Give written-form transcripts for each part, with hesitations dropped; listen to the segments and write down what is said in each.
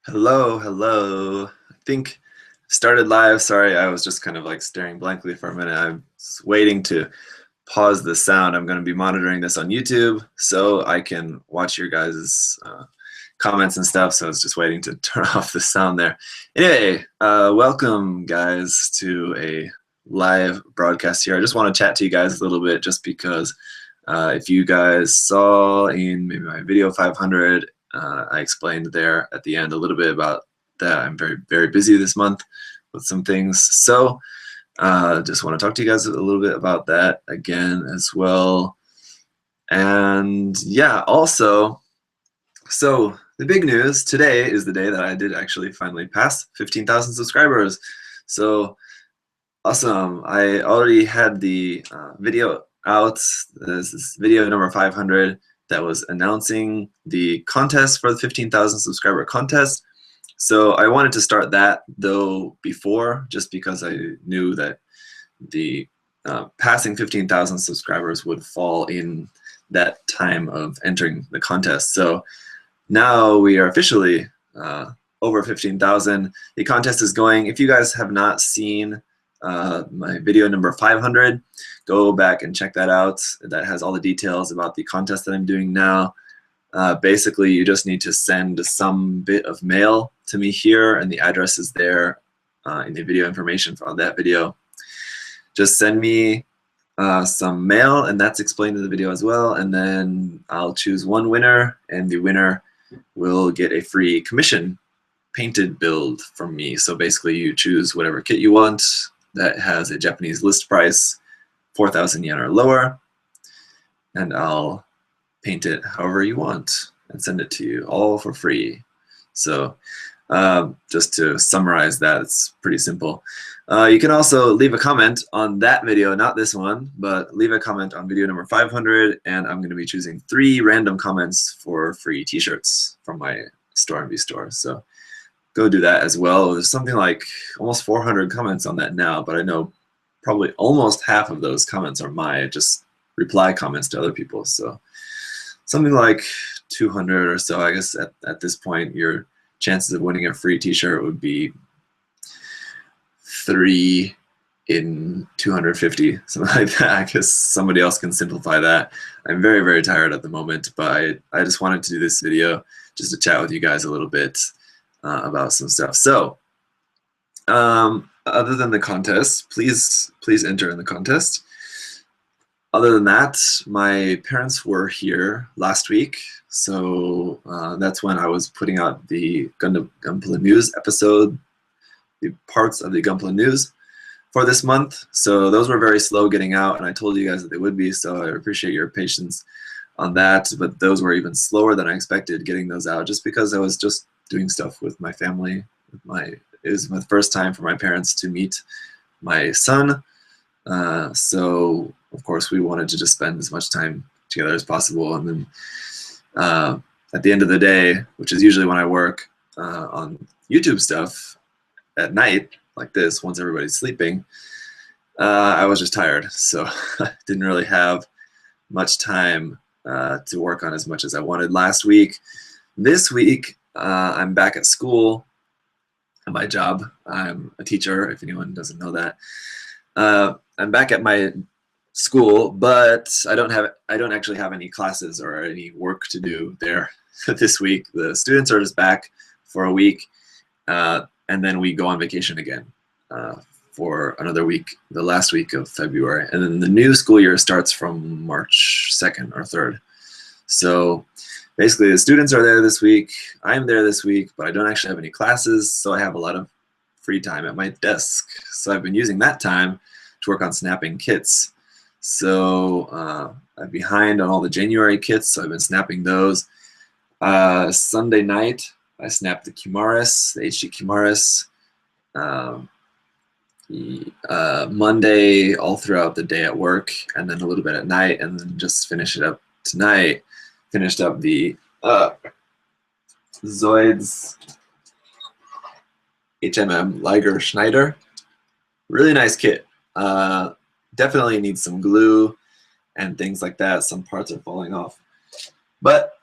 Hello, hello. I think started live. Sorry, I was just kind of like staring blankly for a minute. I'm waiting to pause the sound. I'm going to be monitoring this on YouTube so I can watch your guys' comments and stuff. So I was just waiting to turn off the sound there. Anyway, welcome guys to a live broadcast here. I just want to chat to you guys a little bit just because if you guys saw in maybe my video 500, I explained there at the end a little bit about that. I'm very busy this month with some things. So just want to talk to you guys a little bit about that again as well. And yeah, also, so the big news today is the day that I did actually finally pass 15,000 subscribers. So awesome. I already had the video out. This is video number 500 that was announcing the contest for the 15,000 subscriber contest. So I wanted to start that though before, just because I knew that the passing 15,000 subscribers would fall in that time of entering the contest. So now we are officially over 15,000. The contest is going. If you guys have not seen my video number 500, go back and check that out. That has all the details about the contest that I'm doing now. Basically, you just need to send some bit of mail to me here, and the address is there in the video information for that video. Just send me some mail, and that's explained in the video as well, and then I'll choose one winner, and the winner will get a free commission painted build from me. So basically, you choose whatever kit you want that has a Japanese list price, 4,000 yen or lower, and I'll paint it however you want and send it to you all for free. So just to summarize that, it's pretty simple. You can also leave a comment on that video, not this one, but leave a comment on video number 500, and I'm going to be choosing 3 random comments for free t-shirts from my Store MV store. So go do that as well. There's something like almost 400 comments on that now, but I know probably almost half of those comments are my just reply comments to other people. So something like 200 or so. I guess at this point, your chances of winning a free t-shirt would be 3 in 250, something like that. I guess somebody else can simplify that. I'm very tired at the moment, but I just wanted to do this video just to chat with you guys a little bit about some stuff. So other than the contest, please enter in the contest. Other than that, my parents were here last week, so that's when I was putting out the Gunpla news episode, the parts of the Gunpla news for this month. So those were very slow getting out, and I told you guys that they would be, so I appreciate your patience on that. But those were even slower than I expected getting those out, just because I was just doing stuff with my family. It was my first time for my parents to meet my son, so of course we wanted to just spend as much time together as possible. And then at the end of the day, which is usually when I work on YouTube stuff at night like this, once everybody's sleeping, I was just tired, so I didn't really have much time to work on as much as I wanted last week. This week I'm back at school at my job. I'm a teacher, if anyone doesn't know that. I'm back at my school, but I don't actually have any classes or any work to do there this week. The students are just back for a week, and then we go on vacation again for another week, the last week of February. And then the new school year starts from March 2nd or 3rd. So basically the students are there this week, I'm there this week, but I don't actually have any classes, so I have a lot of free time at my desk. So I've been using that time to work on snapping kits. So I'm behind on all the January kits, so I've been snapping those. Sunday night, I snapped the Kimaris, the HD Kimaris. Monday, all throughout the day at work, and then a little bit at night, and then just finish it up tonight. Finished up the Zoids HMM Liger Schneider. Really nice kit. Definitely needs some glue and things like that. Some parts are falling off. But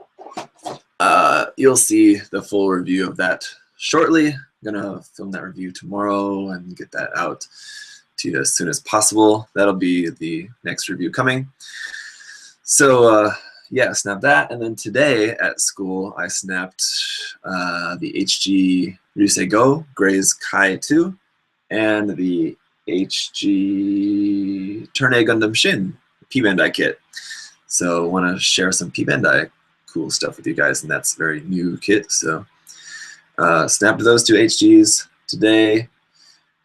you'll see the full review of that shortly. I'm gonna film that review tomorrow and get that out to you as soon as possible. That'll be the next review coming. So yeah, snap that. And then today at school, I snapped the HG Ryusei Go Graze Kai 2 and the HG Turn-A Gundam Shin P-Bandai kit. So I want to share some P-Bandai cool stuff with you guys, and that's a very new kit. So snapped those two HGs today.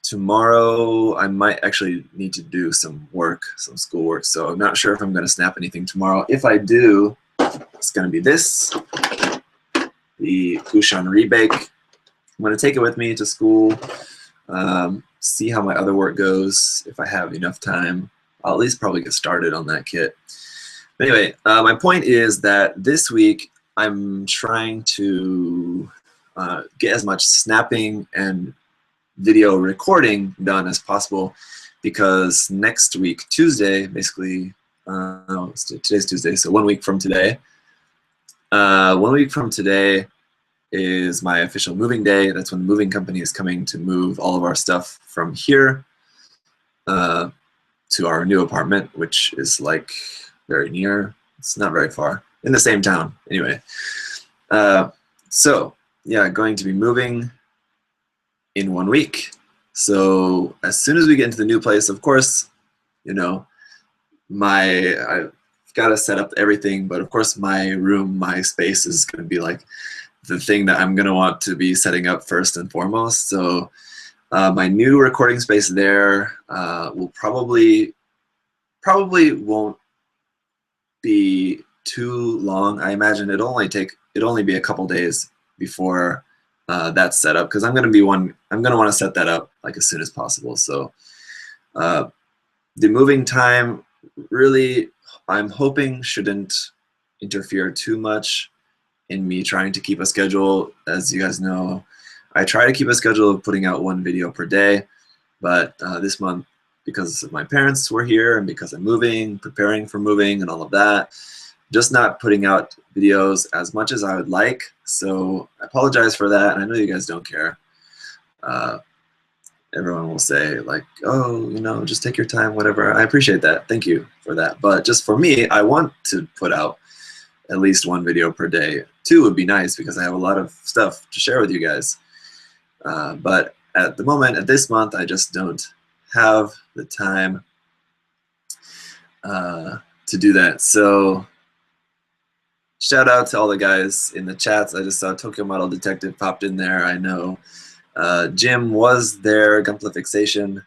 Tomorrow I might actually need to do some work, some schoolwork, so I'm not sure if I'm going to snap anything tomorrow. If I do, it's going to be this, the Kushan Rebake. I'm going to take it with me to school, see how my other work goes. If I have enough time, I'll at least probably get started on that kit. But anyway, my point is that this week I'm trying to get as much snapping and video recording done as possible, because next week, Tuesday, basically, today's Tuesday, so 1 week from today, 1 week from today is my official moving day. That's when the moving company is coming to move all of our stuff from here to our new apartment, which is like very near. It's not very far, in the same town, anyway. So yeah, going to be moving in 1 week. So as soon as we get into the new place, of course, you know, I've got to set up everything, but of course my room, my space is going to be like the thing that I'm going to want to be setting up first and foremost. So my new recording space there will probably won't be too long. I imagine it'll only be a couple days before that's set up, because I'm going to want to set that up like as soon as possible. So the moving time really, I'm hoping, shouldn't interfere too much in me trying to keep a schedule. As you guys know, I try to keep a schedule of putting out 1 video per day, but this month, because my parents were here and because I'm moving, preparing for moving and all of that, just not putting out videos as much as I would like. So I apologize for that, and I know you guys don't care. Everyone will say like, oh, you know, just take your time, whatever. I appreciate that. Thank you for that. But just for me, I want to put out at least 1 video per day. 2 would be nice, because I have a lot of stuff to share with you guys. But at the moment, at this month, I just don't have the time to do that. So shout out to all the guys in the chats. I just saw Tokyo Model Detective popped in there. I know Jim was there, Gunpla Fixation,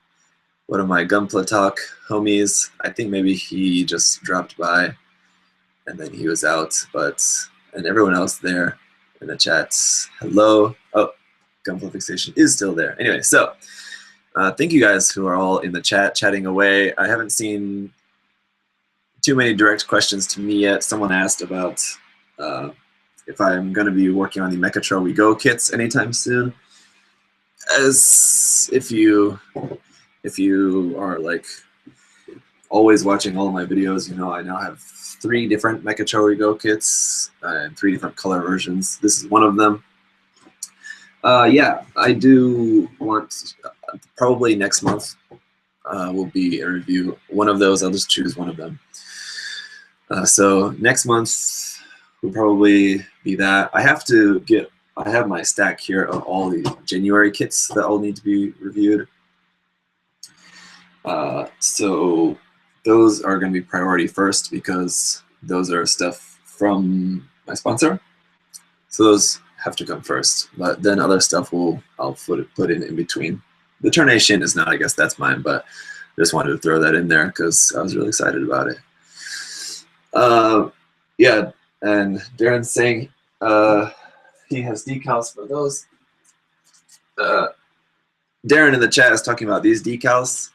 one of my Gunpla Talk homies. I think maybe he just dropped by and then he was out, and everyone else there in the chats, hello. Oh, Gunpla Fixation is still there. Anyway, so thank you guys who are all in the chat, chatting away. I haven't seen too many direct questions to me yet. Someone asked about if I'm going to be working on the Mechatro We Go kits anytime soon. As if you are like always watching all of my videos, you know I now have 3 different Mechatro We Go kits and 3 different color versions. This is one of them. Yeah, I do want, probably next month will be a review. One of those, I'll just choose one of them. So next month will probably be that. I have my stack here of all the January kits that all need to be reviewed. So those are going to be priority first, because those are stuff from my sponsor. So those have to come first, but then other stuff I'll put in between. The Turn-A Shin is not, I guess that's mine, but I just wanted to throw that in there because I was really excited about it. Yeah, and Darren's saying he has decals for those. Darren in the chat is talking about these decals.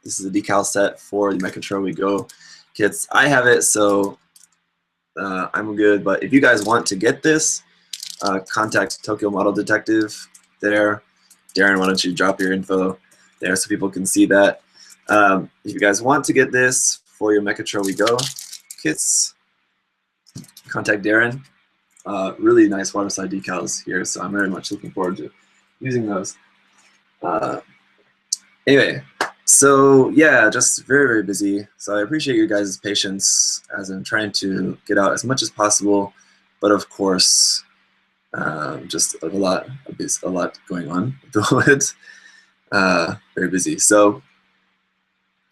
This is a decal set for the Mechatro We Go kits. I have it, so I'm good. But if you guys want to get this, contact Tokyo Model Detective there. Darren, why don't you drop your info there so people can see that. If you guys want to get this for your Mechatro We Go kits, contact Darren. really nice waterside decals here, so I'm very much looking forward to using those. Anyway, so yeah, just very, very busy. So I appreciate your guys' patience as I'm trying to get out as much as possible, but of course, just a lot going on at the moment. Very busy. So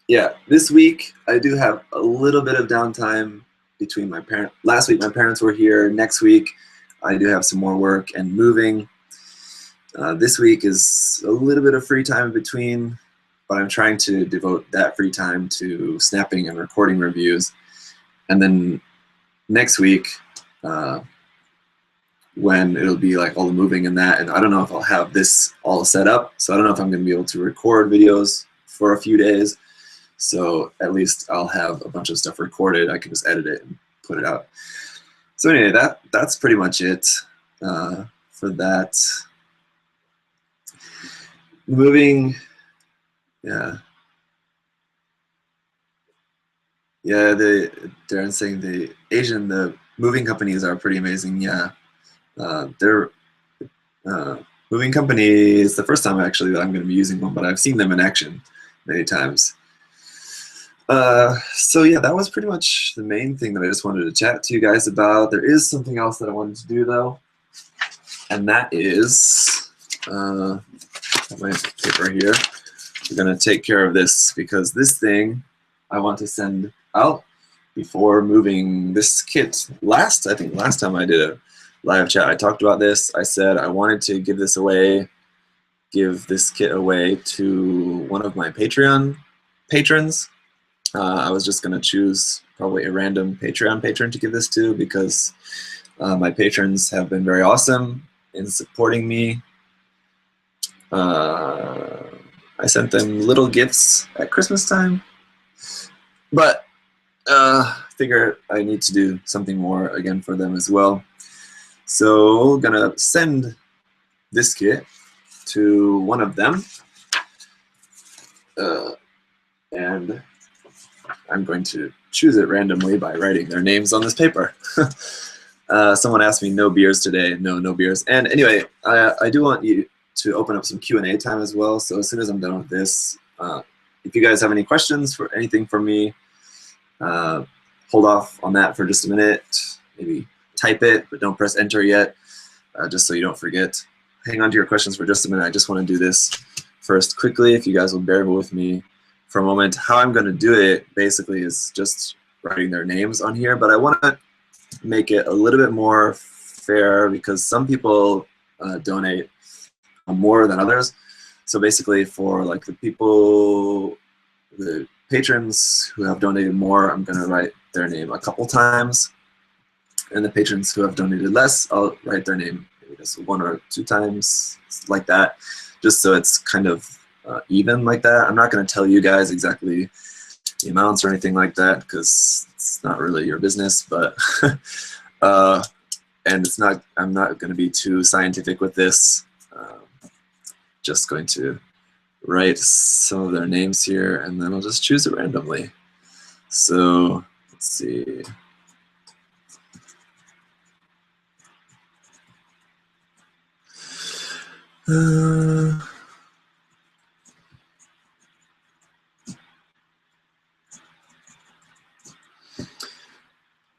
yeah, this week I do have a little bit of downtime between my parents. Last week my parents were here. Next week I do have some more work and moving. This week is a little bit of free time in between, but I'm trying to devote that free time to snapping and recording reviews. And then next week, when it'll be like all the moving and that, and I don't know if I'll have this all set up, so I don't know if I'm going to be able to record videos for a few days. So at least I'll have a bunch of stuff recorded. I can just edit it and put it out. So anyway, that's pretty much it for that. Moving, yeah. Yeah, Darren's saying the moving companies are pretty amazing. Yeah, they're moving company is the first time actually that I'm going to be using one, but I've seen them in action many times. So yeah, that was pretty much the main thing that I just wanted to chat to you guys about. There is something else that I wanted to do though, and that is my paper here. We're going to take care of this because this thing I want to send out before moving this kit. I think last time I did a live chat, I talked about this. I said I wanted to give this kit away to one of my Patreon patrons. I was just going to choose probably a random Patreon patron to give this to because my patrons have been very awesome in supporting me. I sent them little gifts at Christmas time, but I figure I need to do something more again for them as well. So I'm gonna send this kit to one of them, and I'm going to choose it randomly by writing their names on this paper. Someone asked me no beers today. No beers. And anyway, I do want you to open up some Q&A time as well. So as soon as I'm done with this, if you guys have any questions for anything from me, hold off on that for just a minute. Maybe type it, but don't press enter yet, just so you don't forget. Hang on to your questions for just a minute. I just want to do this first quickly, if you guys will bear with me for a moment. How I'm going to do it basically is just writing their names on here, but I want to make it a little bit more fair because some people donate more than others. So basically for like the patrons who have donated more, I'm going to write their name a couple times. And the patrons who have donated less, I'll write their name maybe just 1 or 2 times, like that, just so it's kind of even like that. I'm not going to tell you guys exactly the amounts or anything like that because it's not really your business, but and I'm not going to be too scientific with this. Just going to write some of their names here, and then I'll just choose it randomly. So let's see.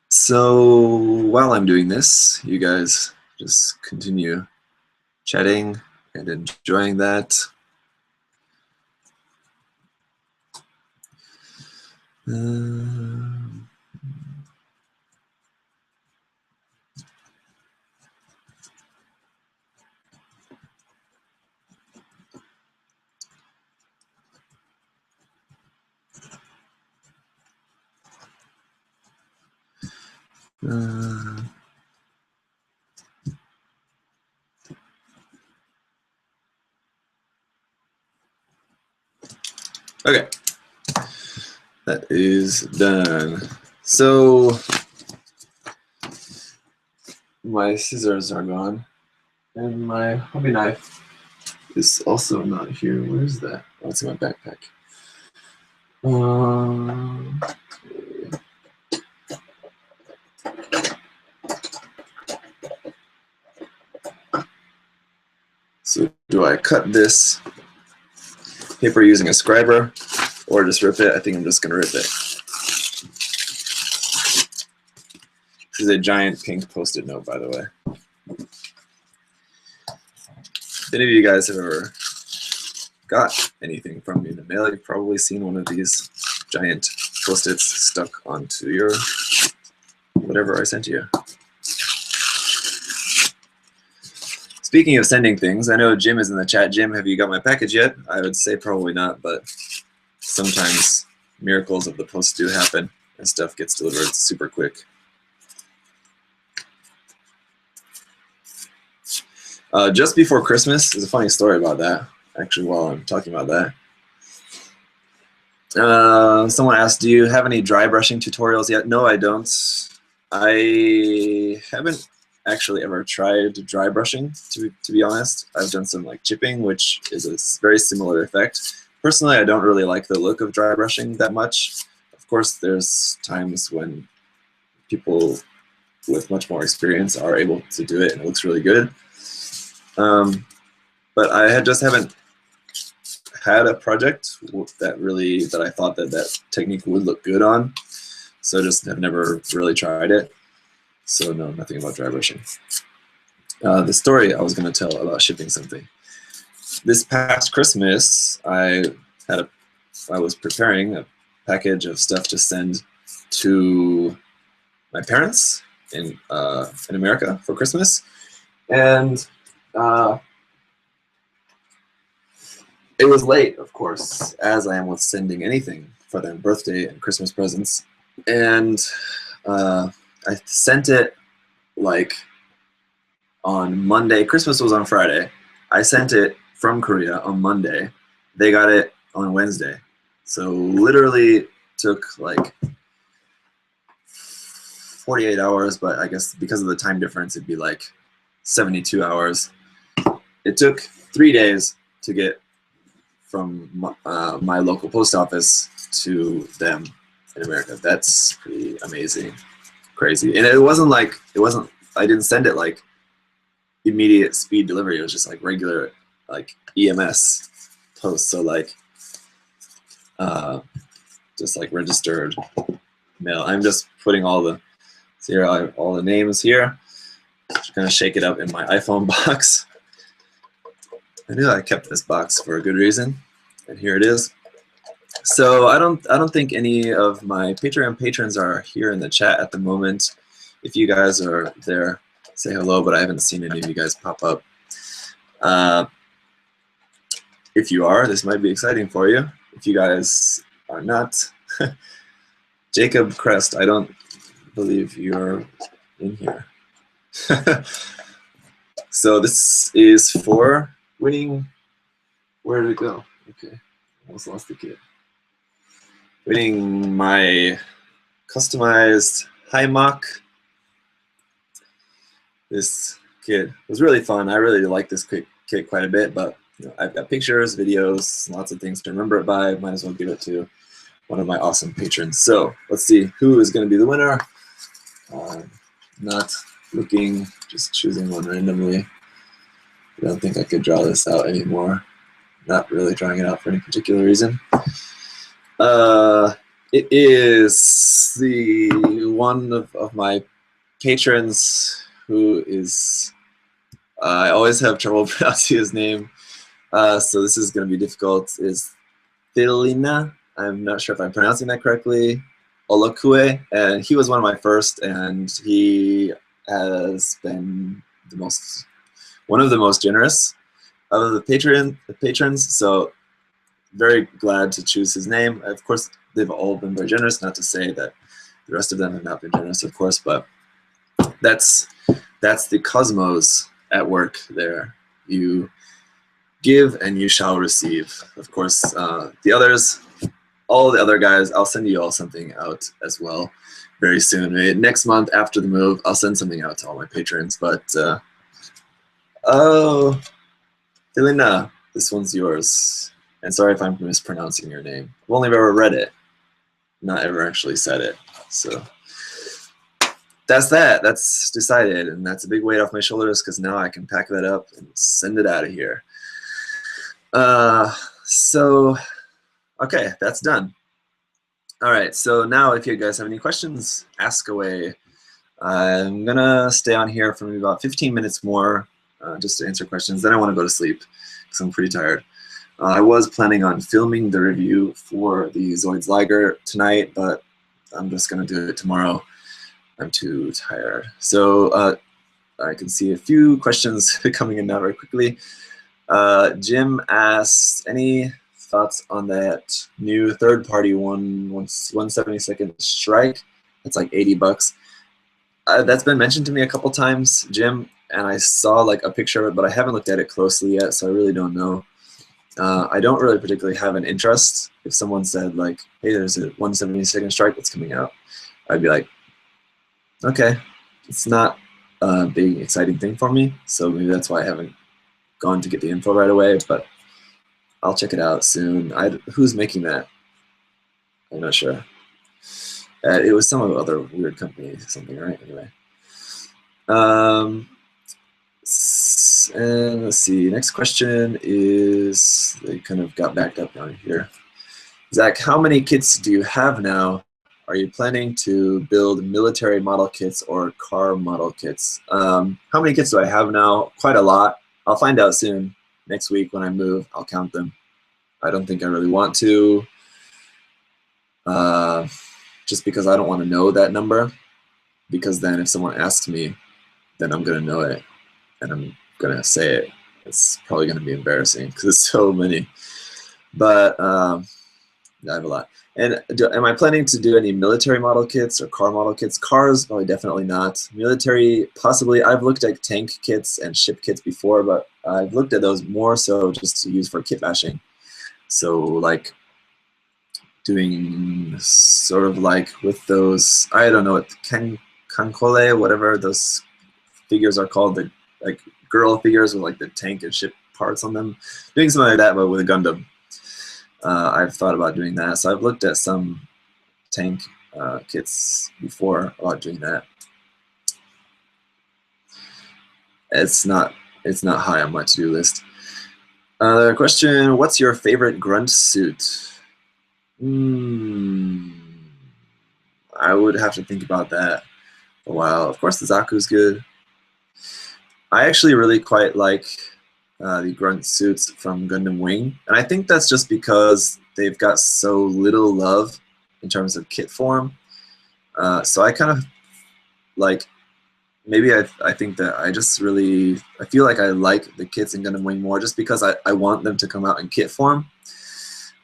So while I'm doing this, you guys just continue chatting and enjoying that. Okay, that is done. So my scissors are gone, and my hobby knife is also not here. Where is that? Oh, it's in my backpack. do I cut this paper using a scriber or just rip it? I think I'm just going to rip it. This is a giant pink Post-it note, by the way. If any of you guys have ever got anything from me in the mail, you've probably seen one of these giant Post-its stuck onto your whatever I sent you. Speaking of sending things, I know Jim is in the chat. Jim, have you got my package yet? I would say probably not, but sometimes miracles of the post do happen and stuff gets delivered super quick. Just before Christmas, there's a funny story about that, actually, while I'm talking about that. Someone asked, do you have any dry brushing tutorials yet? No, I don't. I haven't actually ever tried dry brushing, to be honest. I've done some like chipping, which is a very similar effect. Personally, I don't really like the look of dry brushing that much. Of course, there's times when people with much more experience are able to do it and it looks really good. But I just haven't had a project that I thought that technique would look good on. So just have never really tried it. So no, nothing about dry brushing. The story I was going to tell about shipping something. This past Christmas, I was preparing a package of stuff to send to my parents in America for Christmas, and it was late, of course, as I am with sending anything for their birthday and Christmas presents, and I sent it like on Monday. Christmas was on Friday. I sent it from Korea on Monday. They got it on Wednesday. So literally took like 48 hours, but I guess because of the time difference, it'd be like 72 hours. It took 3 days to get from my local post office to them in America. That's pretty amazing. Crazy. And it wasn't, I didn't send it like immediate speed delivery. It was just like regular like EMS post. So like just like registered mail. I'm just putting all the names here. Just gonna shake it up in my iPhone box. I knew I kept this box for a good reason, and here it is. So I don't think any of my Patreon patrons are here in the chat at the moment. If you guys are there, say hello, but I haven't seen any of you guys pop up. If you are, this might be exciting for you. If you guys are not, Jacob Crest, I don't believe you're in here. So this is for winning. Where did it go? Okay, almost lost the kid. Winning my customized Hymock. This kit was really fun. I really like this kit quite a bit, but you know, I've got pictures, videos, lots of things to remember it by. Might as well give it to one of my awesome patrons. So let's see who is going to be the winner. Not looking, just choosing one randomly. I don't think I could draw this out anymore. Not really drawing it out for any particular reason. It is the one of my patrons who is, I always have trouble pronouncing his name, so this is going to be difficult, is Thelina. I'm not sure if I'm pronouncing that correctly. Olakue, and he was one of my first, and he has been one of the most generous of the patrons, so very glad to choose his name. Of course, they've all been very generous, not to say that the rest of them have not been generous, of course, but that's the cosmos at work there. You give and you shall receive. Of course, the others, all the other guys, I'll send you all something out as well very soon. Maybe next month after the move, I'll send something out to all my patrons. But, oh, Elena, this one's yours. And sorry if I'm mispronouncing your name. I've only ever read it, not ever actually said it. So that's that. That's decided, and that's a big weight off my shoulders because now I can pack that up and send it out of here. So, okay, that's done. All right, so now if you guys have any questions, ask away. I'm gonna stay on here for maybe about 15 minutes more just to answer questions. Then I want to go to sleep because I'm pretty tired. I was planning on filming the review for the Zoids Liger tonight, but I'm just gonna do it tomorrow. I'm too tired. So I can see a few questions coming in now very quickly. Jim asks, any thoughts on that new third-party 1/72 strike? That's like $80. That's been mentioned to me a couple times, Jim, and I saw like a picture of it, but I haven't looked at it closely yet, so I really don't know. I don't really particularly have an interest. If someone said like, hey, there's a 1/72 strike that's coming out, I'd be like, okay, it's not a big exciting thing for me, so maybe that's why I haven't gone to get the info right away, but I'll check it out soon. Who's making that? I'm not sure. It was some other weird company, something, right? Anyway. And let's see, next question is, they kind of got backed up down here. Zach, how many kits do you have now? Are you planning to build military model kits or car model kits? How many kits do I have now? Quite a lot. I'll find out soon. Next week when I move, I'll count them. I don't think I really want to, just because I don't want to know that number, because then if someone asks me, then I'm going to know it, and I'm going to say it. It's probably going to be embarrassing because it's so many. But I have a lot. And am I planning to do any military model kits or car model kits? Cars, probably definitely not. Military, possibly. I've looked at tank kits and ship kits before, but I've looked at those more so just to use for kit bashing. So like doing sort of like with those, I don't know what, kankole, whatever those figures are called, the like girl figures with like the tank and ship parts on them. Doing something like that, but with a Gundam. I've thought about doing that. So I've looked at some tank kits before about doing that. It's not high on my to-do list. Another question, what's your favorite grunt suit? I would have to think about that for a while. Of course, the Zaku's good. I actually really quite like the grunt suits from Gundam Wing, and I think that's just because they've got so little love in terms of kit form. So I kind of like, maybe I think that I feel like I like the kits in Gundam Wing more just because I want them to come out in kit form.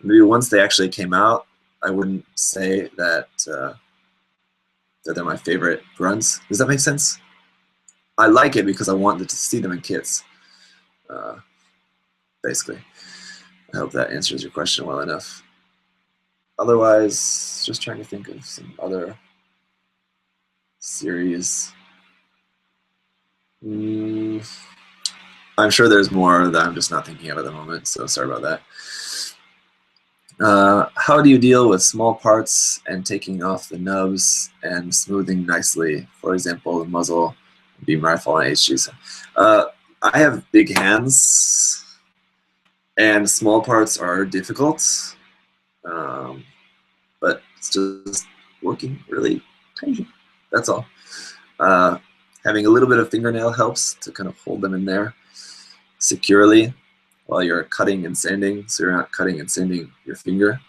Maybe once they actually came out, I wouldn't say that that they're my favorite grunts. Does that make sense? I like it because I want to see them in kits, basically. I hope that answers your question well enough. Otherwise, just trying to think of some other series. I'm sure there's more that I'm just not thinking of at the moment, so sorry about that. How do you deal with small parts and taking off the nubs and smoothing nicely? For example, the muzzle, beam rifle, and HGs. I have big hands, and small parts are difficult, but it's just working really tiny. That's all. Having a little bit of fingernail helps to kind of hold them in there securely while you're cutting and sanding, so you're not cutting and sanding your finger,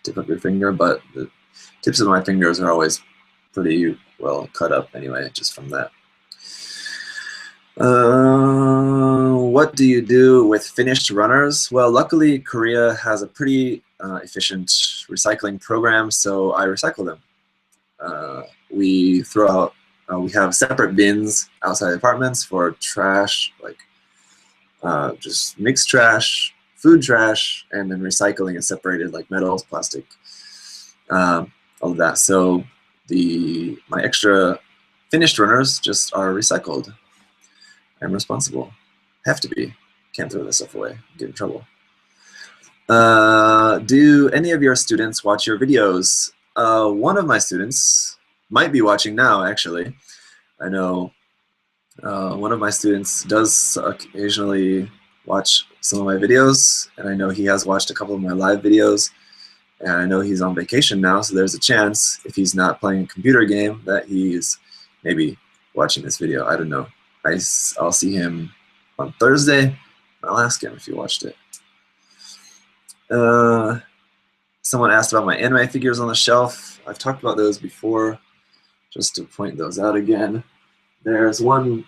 tip of your finger, but the tips of my fingers are always pretty well cut up anyway, just from that. What do you do with finished runners? Well, luckily Korea has a pretty efficient recycling program, so I recycle them. We throw out, we have separate bins outside the apartments for trash, like just mixed trash, food trash, and then recycling is separated, like metals, plastic, all of that. So my extra finished runners just are recycled. I'm responsible. Have to be. Can't throw this stuff away. Get in trouble. Do any of your students watch your videos? One of my students might be watching now, actually. I know one of my students does occasionally watch some of my videos, and I know he has watched a couple of my live videos, and I know he's on vacation now, so there's a chance, if he's not playing a computer game, that he's maybe watching this video. I don't know. I'll see him on Thursday. I'll ask him if he watched it. Someone asked about my anime figures on the shelf. I've talked about those before, just to point those out again. There's one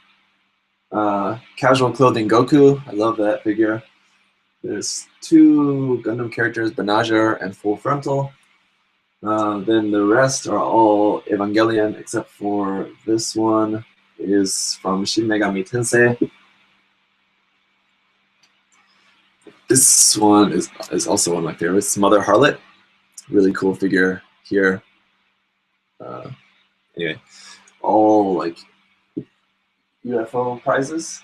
casual clothing Goku. I love that figure. There's two Gundam characters, Banager and Full Frontal. Then the rest are all Evangelion, except for this one is from Shin Megami Tensei. This one is also one of my favorites, Mother Harlot. Really cool figure here. Anyway, all like UFO prizes.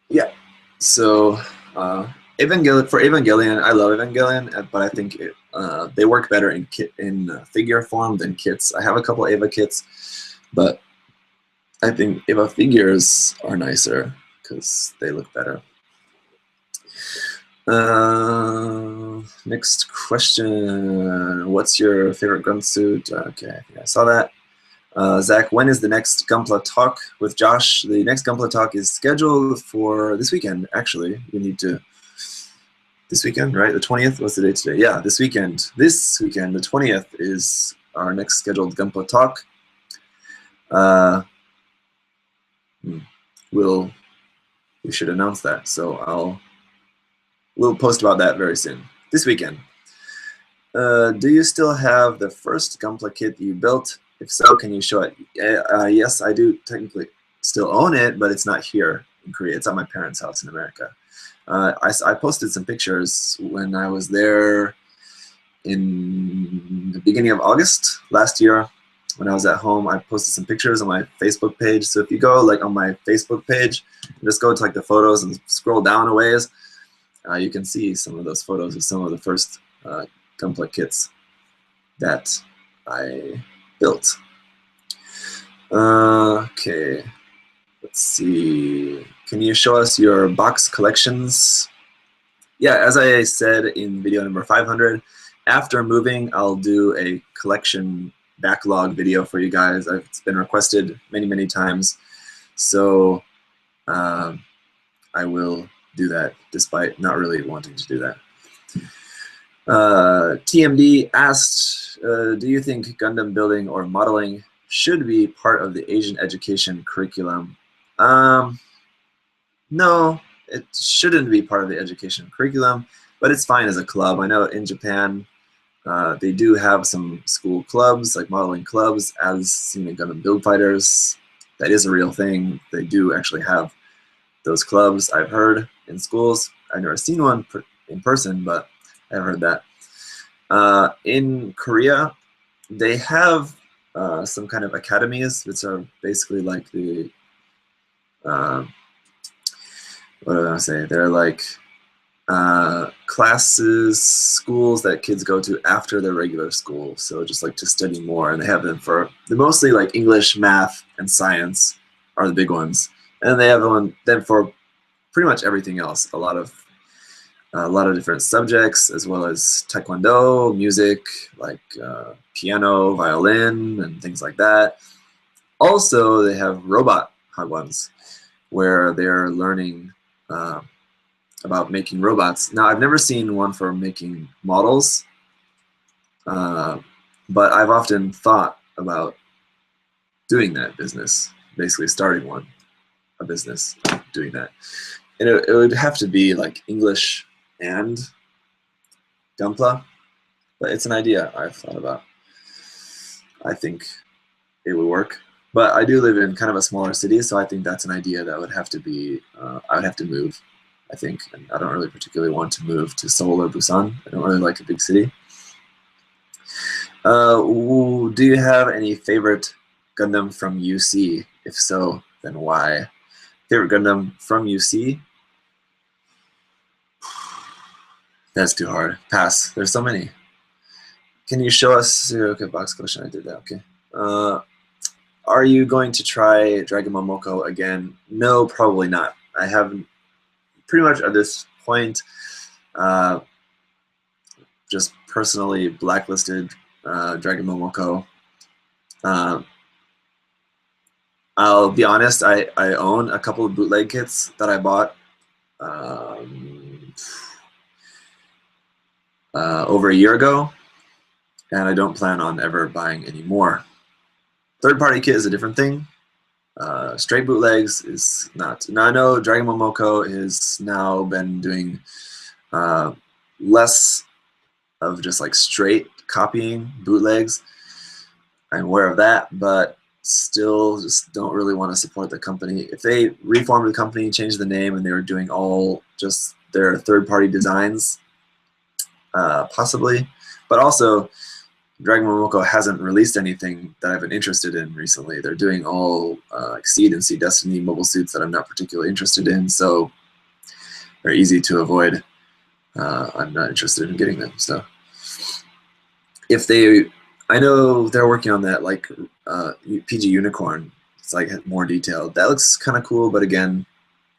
Yeah, so Evangelion, I love Evangelion, but I think they work better in figure form than kits. I have a couple Eva kits, but I think Eva figures are nicer because they look better. Next question. What's your favorite gun suit? Okay, I think I saw that. Zach, when is the next Gunpla talk with Josh? The next Gunpla talk is scheduled for this weekend, actually. We need to... This weekend, right? The 20th? What's the date today? Yeah, this weekend. This weekend, the 20th, is our next scheduled Gunpla talk. We should announce that. So we'll post about that very soon. This weekend. Do you still have the first Gunpla kit you built? If so, can you show it? Yes, I do technically still own it, but it's not here in Korea. It's at my parents' house in America. I posted some pictures when I was there in the beginning of August last year. When I was at home, I posted some pictures on my Facebook page. So if you go like on my Facebook page, just go to like the photos and scroll down a ways, you can see some of those photos of some of the first Gunpla kits that I built. Okay, let's see. Can you show us your box collections? Yeah, as I said in video number 500, after moving, I'll do a collection backlog video for you guys. It's been requested many, many times. So I will do that despite not really wanting to do that. TMD asked, do you think Gundam building or modeling should be part of the Asian education curriculum? No, it shouldn't be part of the education curriculum, but it's fine as a club. I know in Japan, they do have some school clubs, like modeling clubs, as seen in Gundam Build Fighters. That is a real thing. They do actually have those clubs, I've heard, in schools. I've never seen one in person, but I've heard that. In Korea, they have some kind of academies, which are basically like the, what do I say? They're like classes, schools that kids go to after their regular school. So just like to study more, and they have them for, they're mostly like English, math, and science are the big ones. And they have them for pretty much everything else. A lot of different subjects, as well as taekwondo, music, like piano, violin, and things like that. Also, they have robot hagwons, where they're learning about making robots. Now, I've never seen one for making models, but I've often thought about doing that business, basically starting a business doing that. And it would have to be like English and Gunpla, but it's an idea I've thought about. I think it would work. But I do live in kind of a smaller city, so I think that's an idea that would have to be, I would have to move, I think. And I don't really particularly want to move to Seoul or Busan. I don't really like a big city. Do you have any favorite Gundam from UC? If so, then why? Favorite Gundam from UC? That's too hard. Pass. There's so many. Can you show us? Okay, box collection. I did that. Okay. Are you going to try Dragon Momoko again? No, probably not. I haven't, pretty much at this point, just personally blacklisted Dragon Momoko. I'll be honest, I own a couple of bootleg kits that I bought over a year ago, and I don't plan on ever buying any more. Third-party kit is a different thing. Straight bootlegs is not. Now I know Dragon Momoko has now been doing less of just like straight copying bootlegs. I'm aware of that, but still just don't really want to support the company. If they reformed the company, changed the name, and they were doing all just their third-party designs, possibly. But also, Dragon Momoko hasn't released anything that I've been interested in recently. They're doing all Exceed and Sea Destiny mobile suits that I'm not particularly interested in, so they're easy to avoid. I'm not interested in getting them. So if they, I know they're working on that, like PG Unicorn. It's like more detailed. That looks kind of cool, but again,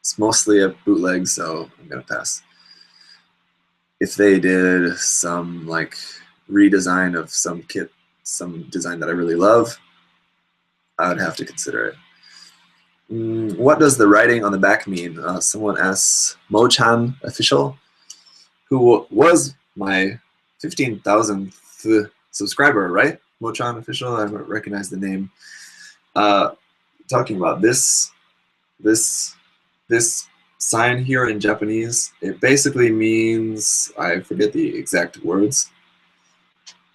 it's mostly a bootleg, so I'm gonna pass. If they did some like redesign of some kit, some design that I really love, I would have to consider it. What does the writing on the back mean? Someone asks, Mo-chan official, who was my 15,000th subscriber, right? Mo-chan official, I recognize the name. Talking about this sign here in Japanese, it basically means, I forget the exact words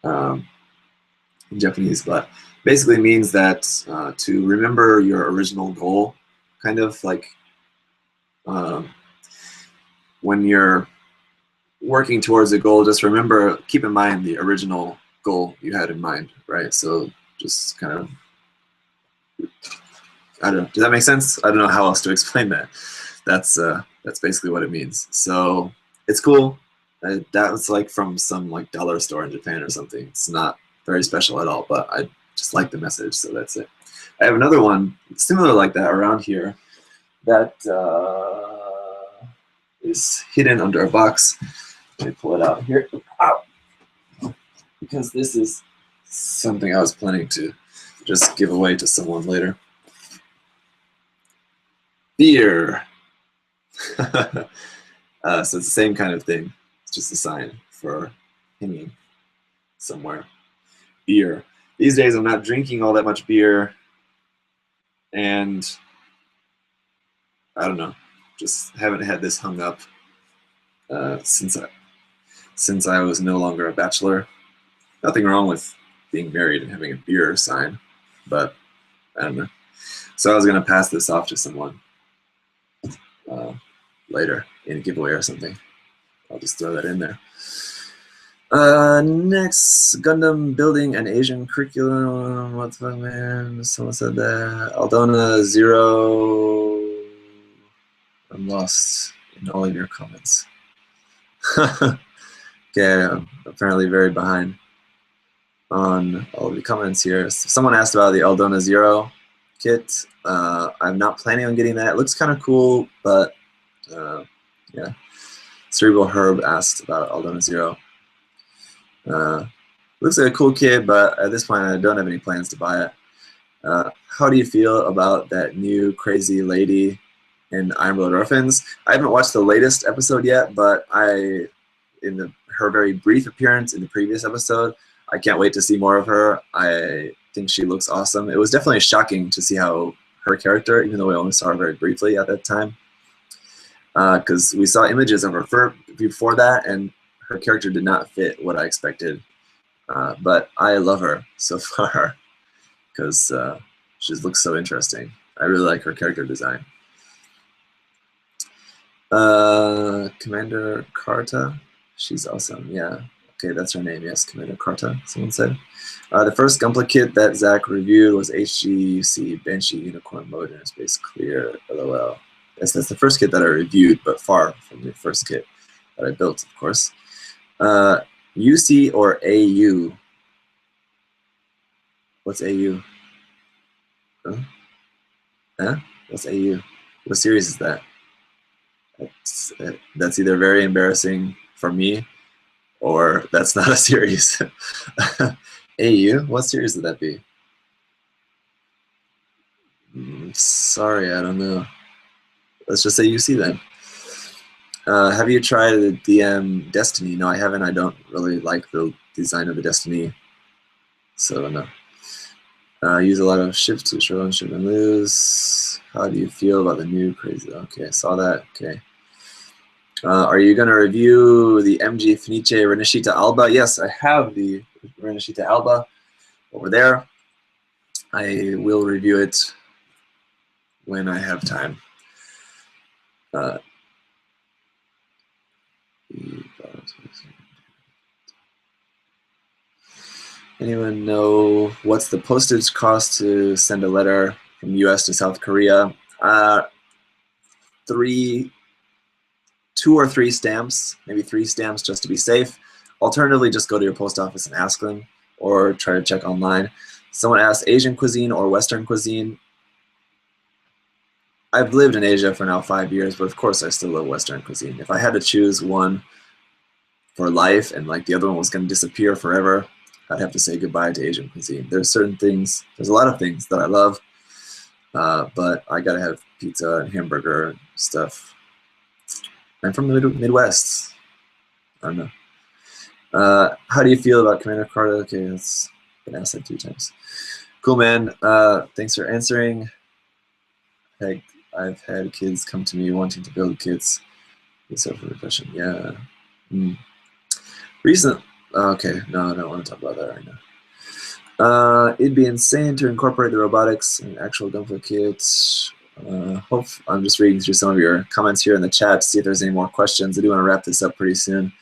in Japanese, but basically means that to remember your original goal, kind of like when you're working towards a goal, just remember, keep in mind the original goal you had in mind, right? So just kind of, I don't know, does that make sense? I don't know how else to explain that. That's basically what it means. So it's cool. That was like from some like dollar store in Japan or something. It's not very special at all, but I just like the message, so that's it. I have another one similar like that around here that is hidden under a box. Let me pull it out here. Ow! Because this is something I was planning to just give away to someone later. Beer. So it's the same kind of thing. It's just a sign for hanging somewhere. Beer. These days I'm not drinking all that much beer, and I don't know, just haven't had this hung up since I was no longer a bachelor. Nothing wrong with being married and having a beer sign, but I don't know. So I was gonna pass this off to someone later in a giveaway or something. I'll just throw that in there. Next, Gundam building an Asian curriculum. What the fuck, man? Someone said that. Aldona 0. I'm lost in all of your comments. Okay, I'm apparently very behind on all of the comments here. Someone asked about the Aldona 0 kit. I'm not planning on getting that. It looks kind of cool, but yeah. Cerebral Herb asked about Aldona 0. Looks like a cool kid, but at this point I don't have any plans to buy it. How do you feel about that new crazy lady in Iron Blood Orphans? I haven't watched the latest episode yet, but her very brief appearance in the previous episode, I can't wait to see more of her. I think she looks awesome. It was definitely shocking to see how her character, even though we only saw her very briefly at that time, because we saw images of her before that, and her character did not fit what I expected. But I love her so far because she just looks so interesting. I really like her character design. Commander Carta, she's awesome. Yeah, okay, that's her name. Yes, Commander Carta, someone said. The first Gunpla kit that Zach reviewed was HGUC Banshee Unicorn Mode in Space Clear. LOL. Yes, that's the first kit that I reviewed, but far from the first kit that I built, of course. UC or AU? What's AU? Huh? Huh? What's AU? What series is that? That's either very embarrassing for me or that's not a series. AU? What series would that be? Sorry, I don't know. Let's just say UC then. Have you tried the DM Destiny? No, I haven't. I don't really like the design of the Destiny. So no. Use a lot of shift to show and shift and lose. How do you feel about the new crazy? Okay, saw that. Okay. Are you going to review the MG Fenice Rinashita Alba? Yes, I have the Rinashita Alba over there. I will review it when I have time. Anyone know what's the postage cost to send a letter from US to South Korea? 2 or 3 stamps, maybe 3 stamps just to be safe. Alternatively, just go to your post office and ask them, or try to check online. Someone asked Asian cuisine or Western cuisine. I've lived in Asia for now 5 years, but of course I still love Western cuisine. If I had to choose one for life and like the other one was going to disappear forever, I'd have to say goodbye to Asian cuisine. There's certain things, there's a lot of things that I love, but I gotta have pizza and hamburger and stuff. I'm from the Midwest. I don't know. How do you feel about Commander Carter? Okay, that's been asked like 2 times. Cool, man. Thanks for answering. I've had kids come to me wanting to build kits. It's over repression. Yeah. Okay, no, I don't want to talk about that right now. It'd be insane to incorporate the robotics in actual Gunpla kits. I'm just reading through some of your comments here in the chat to see if there's any more questions. I do want to wrap this up pretty soon.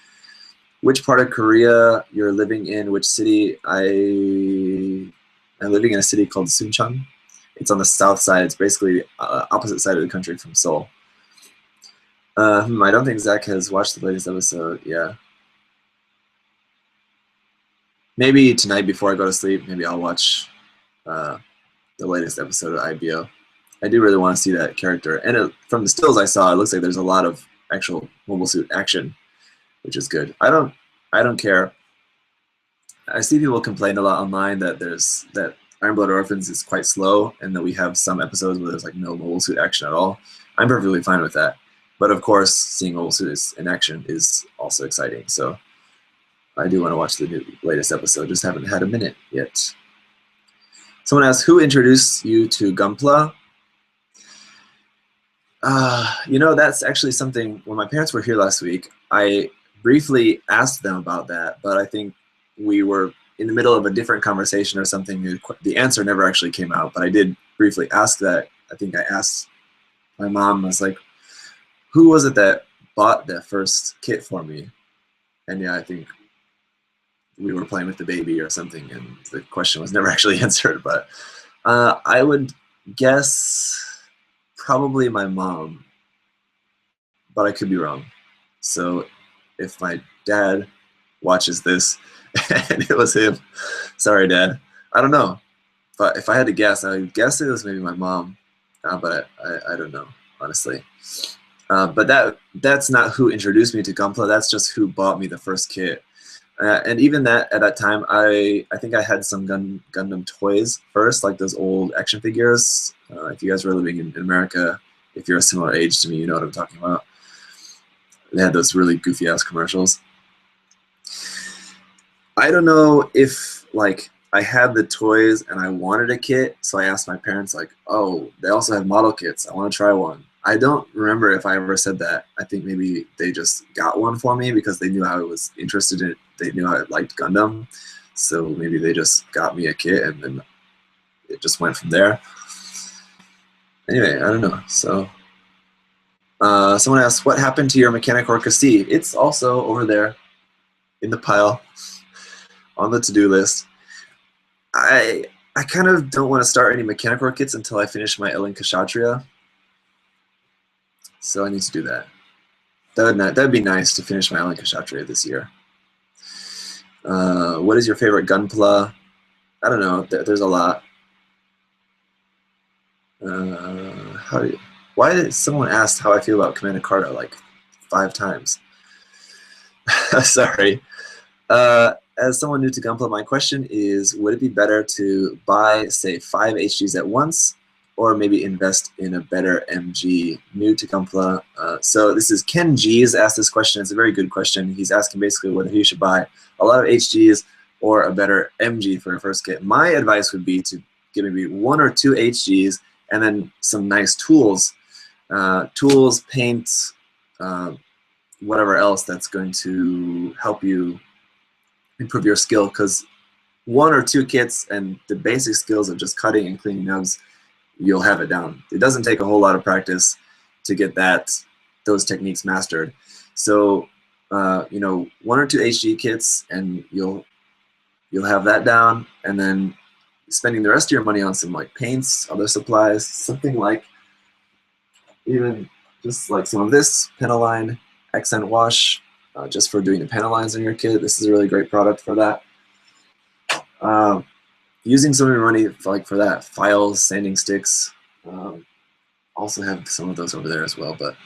Which part of Korea you're living in? Which city? I'm living in a city called Suncheon. It's on the south side. It's basically opposite side of the country from Seoul. I don't think Zach has watched the latest episode. Yeah. Maybe tonight before I go to sleep, maybe I'll watch the latest episode of IBO. I do really want to see that character. And from the stills I saw, it looks like there's a lot of actual mobile suit action, which is good. I don't care. I see people complain a lot online that Iron Blood Orphans is quite slow and that we have some episodes where there's like no mobile suit action at all. I'm perfectly fine with that. But of course, seeing mobile suits in action is also exciting. So I do want to watch the latest episode. Just haven't had a minute yet. Someone asked, who introduced you to Gunpla? That's actually something, when my parents were here last week, I briefly asked them about that, but I think we were in the middle of a different conversation or something. The answer never actually came out, but I did briefly ask that. I think I asked my mom, I was like, who was it that bought that first kit for me? And yeah, I think we were playing with the baby or something, and the question was never actually answered, but I would guess probably my mom, but I could be wrong. So if my dad watches this and it was him, sorry, Dad. I don't know. But if I had to guess, I would guess it was maybe my mom, but I don't know, honestly. But that's not who introduced me to Gunpla. That's just who bought me the first kit. And even that, at that time, I think I had some Gundam toys first, like those old action figures. If you guys were living in America, if you're a similar age to me, you know what I'm talking about. They had those really goofy-ass commercials. I don't know if, like, I had the toys and I wanted a kit, so I asked my parents, like, oh, they also have model kits. I want to try one. I don't remember if I ever said that. I think maybe they just got one for me because they knew I was interested in it. They knew I liked Gundam, so maybe they just got me a kit and then it just went from there. Anyway, I don't know. So someone asked, what happened to your Mechanic Orca C? It's also over there in the pile on the to-do list. I kind of don't want to start any Mechanic Orc kits until I finish my Ellen Kshatriya. So I need to do that. That'd be nice to finish my Ellen Kshatriya this year. What is your favorite Gunpla? I don't know. There's a lot. Why did someone ask how I feel about Command Carta like 5 times? Sorry. As someone new to Gunpla, my question is, would it be better to buy, say, 5 HGs at once, or maybe invest in a better MG? New to Gunpla. So this is Ken G's asked this question. It's a very good question. He's asking basically whether he should buy a lot of HGs or a better MG for a first kit. My advice would be to get maybe 1 or 2 HGs and then some nice tools. Tools, paint, whatever else that's going to help you improve your skill, because 1 or 2 kits and the basic skills of just cutting and cleaning nubs, you'll have it down. It doesn't take a whole lot of practice to get those techniques mastered. So you know, 1 or 2 HG kits and you'll have that down, and then spending the rest of your money on some like paints, other supplies, something like even just like some of this Pentaline accent wash, just for doing the Pentalines on your kit. This is a really great product for that. Using some of your money for that, files, sanding sticks, also have some of those over there as well, but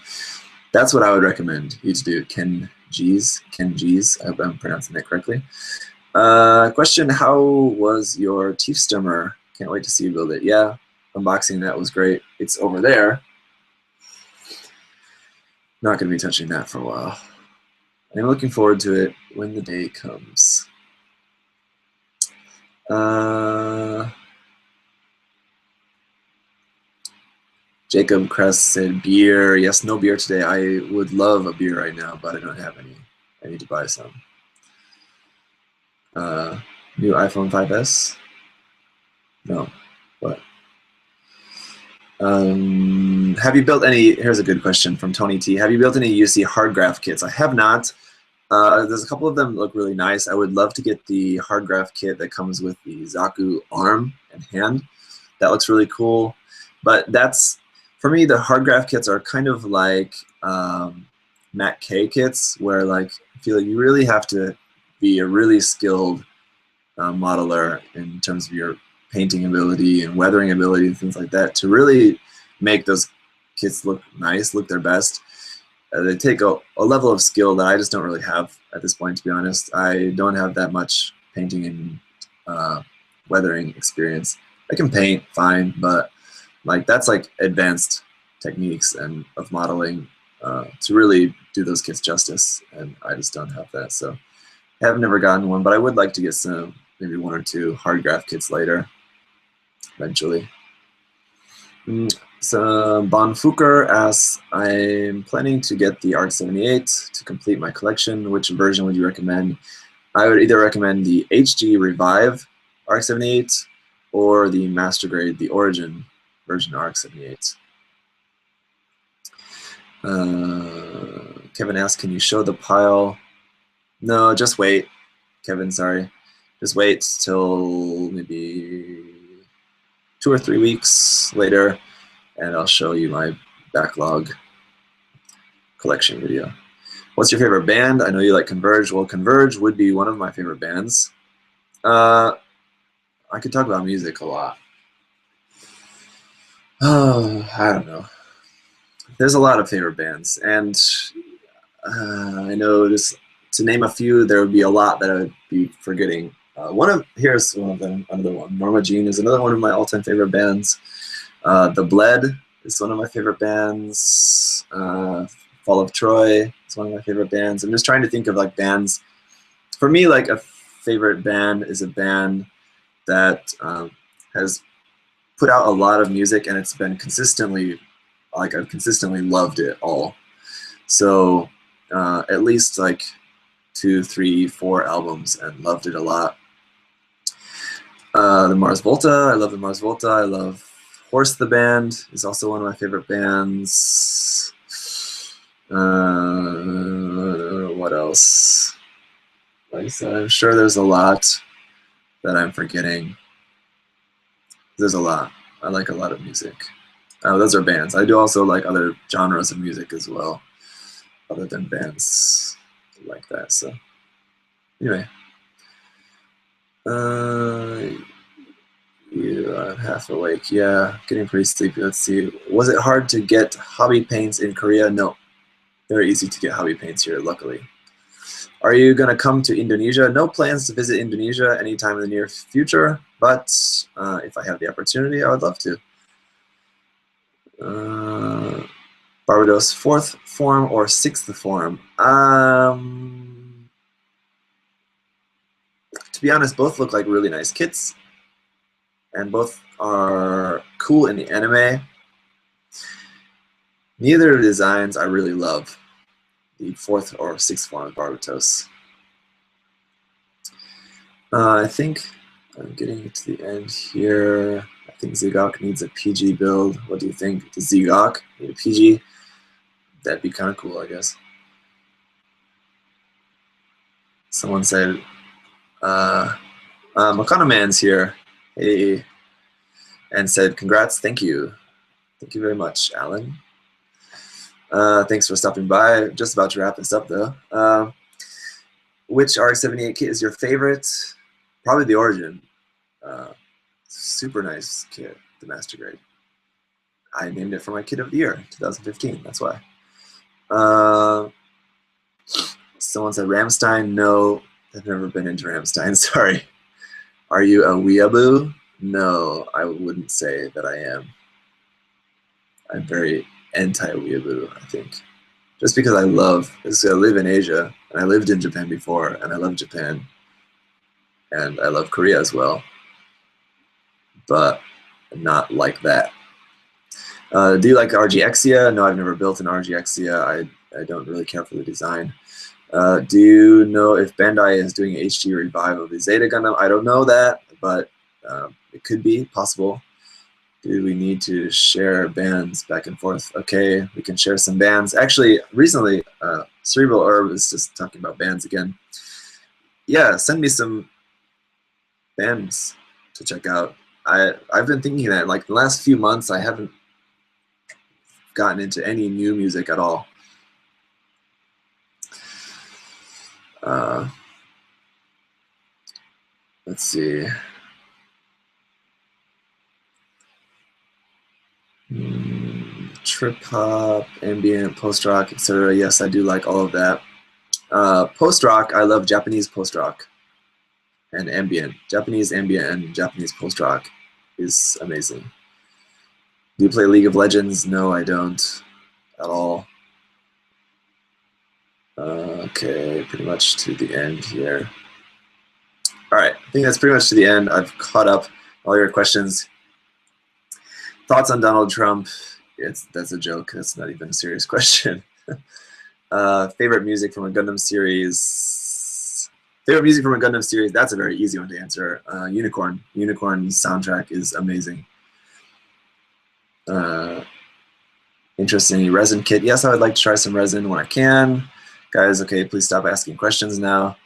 that's what I would recommend you to do. Ken G's, I hope I'm pronouncing that correctly. Question, how was your teeth stummer? Can't wait to see you build it. Yeah, unboxing that was great. It's over there. Not going to be touching that for a while. I'm looking forward to it when the day comes. Jacob Kress said beer. Yes, no beer today. I would love a beer right now, but I don't have any. I need to buy some. New iPhone 5S? No. What? Have you built any, here's a good question from Tony T. Have you built any UC hard graph kits? I have not. There's a couple of them look really nice. I would love to get the hard graph kit that comes with the Zaku arm and hand. That looks really cool. But that's, for me, the hard graph kits are kind of like Mac K kits, where like I feel like you really have to be a really skilled modeler in terms of your painting ability and weathering ability and things like that to really make those kits look nice, look their best. They take a level of skill that I just don't really have at this point, to be honest. I don't have that much painting and weathering experience. I can paint fine, but like that's like advanced techniques and of modeling to really do those kits justice, and I just don't have that. So I have never gotten one, but I would like to get some, maybe 1 or 2 hard graph kits later, eventually. So Bonfuker asks, I'm planning to get the ARC-78 to complete my collection. Which version would you recommend? I would either recommend the HG Revive ARC-78 or the Master Grade, the Origin version ARC-78. Kevin asks, can you show the pile? No, just wait, Kevin, sorry. Just wait till maybe 2 or 3 weeks later, and I'll show you my backlog collection video. What's your favorite band? I know you like Converge. Well, Converge would be one of my favorite bands. I could talk about music a lot. Oh, I don't know. There's a lot of favorite bands, and I know just to name a few, there would be a lot that I would be forgetting. Here's one of them, another one. Norma Jean is another one of my all-time favorite bands. The Bled is one of my favorite bands. Fall of Troy is one of my favorite bands. I'm just trying to think of like bands. For me, like a favorite band is a band that has put out a lot of music, and it's been consistently, like I've consistently loved it all. So at least like 2, 3, 4 albums, and loved it a lot. The Mars Volta, I love the Mars Volta. I love Horse the Band is also one of my favorite bands. What else? Like I said, I'm sure there's a lot that I'm forgetting. There's a lot. I like a lot of music. Those are bands. I do also like other genres of music as well, other than bands like that. So anyway, yeah. half awake. Yeah, getting pretty sleepy. Let's see. Was it hard to get hobby paints in Korea? No. Very easy to get hobby paints here, luckily. Are you going to come to Indonesia? No plans to visit Indonesia anytime in the near future, but if I have the opportunity, I would love to. Barbados 4th form or 6th form? To be honest, both look like really nice kits, and both are cool in the anime. Neither of the designs I really love, the 4th or 6th form of Barbados. I think I'm getting to the end here. I think Zigok needs a PG build. What do you think? Does Zigok need a PG? That'd be kind of cool, I guess. Someone said, Makana Man's here. Hey. And said, congrats, thank you. Thank you very much, Alan. Thanks for stopping by. Just about to wrap this up, though. Which RX-78 kit is your favorite? Probably the Origin. Super nice kit, the Master Grade. I named it for my kit of the year, 2015, that's why. Someone said Ramstein. No, I've never been into Ramstein, sorry. Are you a weeaboo? No, I wouldn't say that I am. I'm very anti-weeaboo, I think. Just because I live in Asia, and I lived in Japan before, and I love Japan, and I love Korea as well, but not like that. Do you like RGXia? No, I've never built an RGXia. I don't really care for the design. Do you know if Bandai is doing an HD revive of the Zeta Gundam? I don't know that, but it could be possible. Do we need to share bands back and forth? Okay, we can share some bands. Actually, recently, Cerebral Herb was just talking about bands again. Yeah, send me some bands to check out. I've been thinking that, like, the last few months, I haven't gotten into any new music at all. Let's see. Trip hop, ambient, post rock, etc. Yes, I do like all of that. Post rock, I love Japanese post rock and ambient. Japanese ambient and Japanese post rock is amazing. Do you play League of Legends? No, I don't at all. Okay, pretty much to the end here. All right, I think that's pretty much to the end. I've caught up all your questions. Thoughts on Donald Trump? That's a joke. That's not even a serious question. Favorite music from a Gundam series? Favorite music from a Gundam series? That's a very easy one to answer. Unicorn. Unicorn's soundtrack is amazing. Interest in any resin kit? Yes, I would like to try some resin when I can. Guys, okay, please stop asking questions now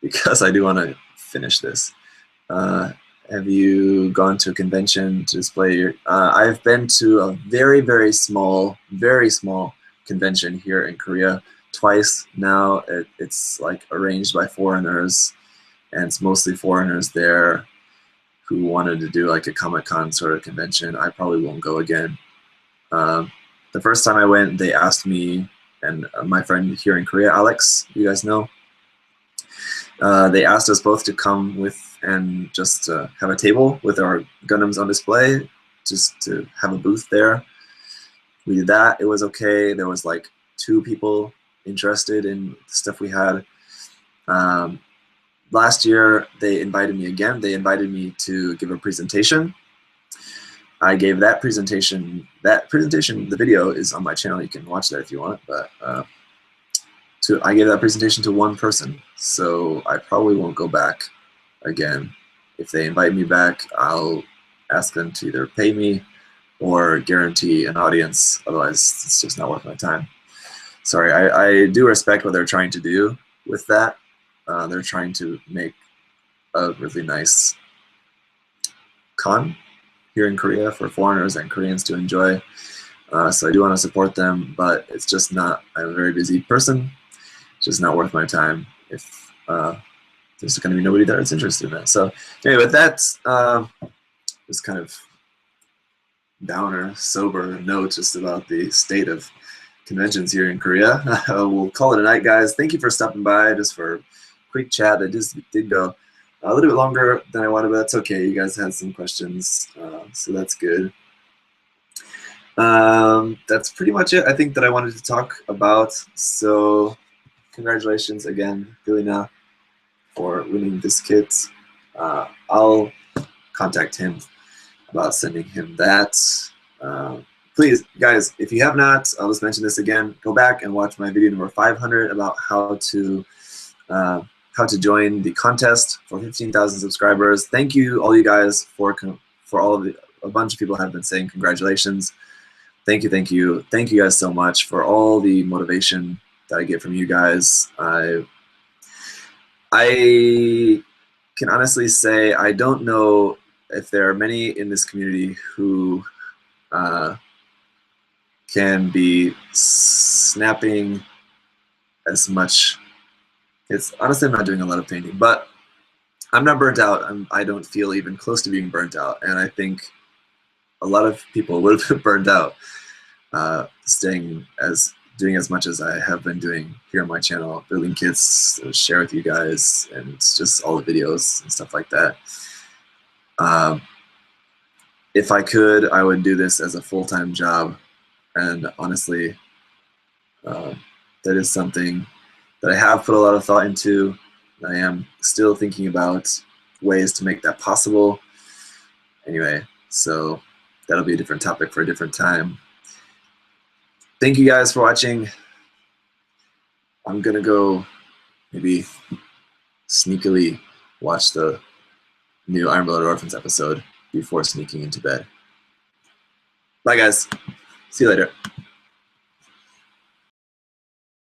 because I do want to finish this. Have you gone to a convention to display your... I've been to a very, very small convention here in Korea twice now. It's like arranged by foreigners, and it's mostly foreigners there who wanted to do like a Comic-Con sort of convention. I probably won't go again. The first time I went, they asked me and my friend here in Korea, Alex, you guys know, they asked us both to come with and just have a table with our Gundams on display, just to have a booth there. We did that. It was okay. There was like 2 people interested in the stuff we had. Last year, they invited me again. They invited me to give a presentation. I gave that presentation. The video is on my channel. You can watch that if you want. But I gave that presentation to 1 person, so I probably won't go back again. If they invite me back, I'll ask them to either pay me or guarantee an audience. Otherwise, it's just not worth my time. Sorry, I do respect what they're trying to do with that. They're trying to make a really nice con here in Korea for foreigners and Koreans to enjoy. So I do want to support them, but it's just not, I'm a very busy person. It's just not worth my time if there's going to be nobody there that's interested in that. So anyway, with that, just kind of downer, sober note just about the state of conventions here in Korea. We'll call it a night, guys. Thank you for stopping by just for a quick chat. It just did go a little bit longer than I wanted, but that's okay. You guys had some questions, so that's good. That's pretty much it, I think, that I wanted to talk about. So congratulations again, Bilina, for winning this kit. I'll contact him about sending him that. Please, guys, if you have not, I'll just mention this again, go back and watch my video number 500 about how to join the contest for 15,000 subscribers. Thank you, all you guys, for all of a bunch of people have been saying congratulations. Thank you, thank you. Thank you guys so much for all the motivation that I get from you guys. I can honestly say I don't know if there are many in this community who can be snapping as much. It's honestly, I'm not doing a lot of painting, but I'm not burnt out. I don't feel even close to being burnt out, and I think a lot of people would have been burnt out doing as much as I have been doing here on my channel, building kits to share with you guys, and just all the videos and stuff like that. If I could, I would do this as a full-time job, and honestly, that is something that I have put a lot of thought into. I am still thinking about ways to make that possible. Anyway, so that'll be a different topic for a different time. Thank you guys for watching. I'm gonna go maybe sneakily watch the new Iron Blooded Orphans episode before sneaking into bed. Bye guys, see you later.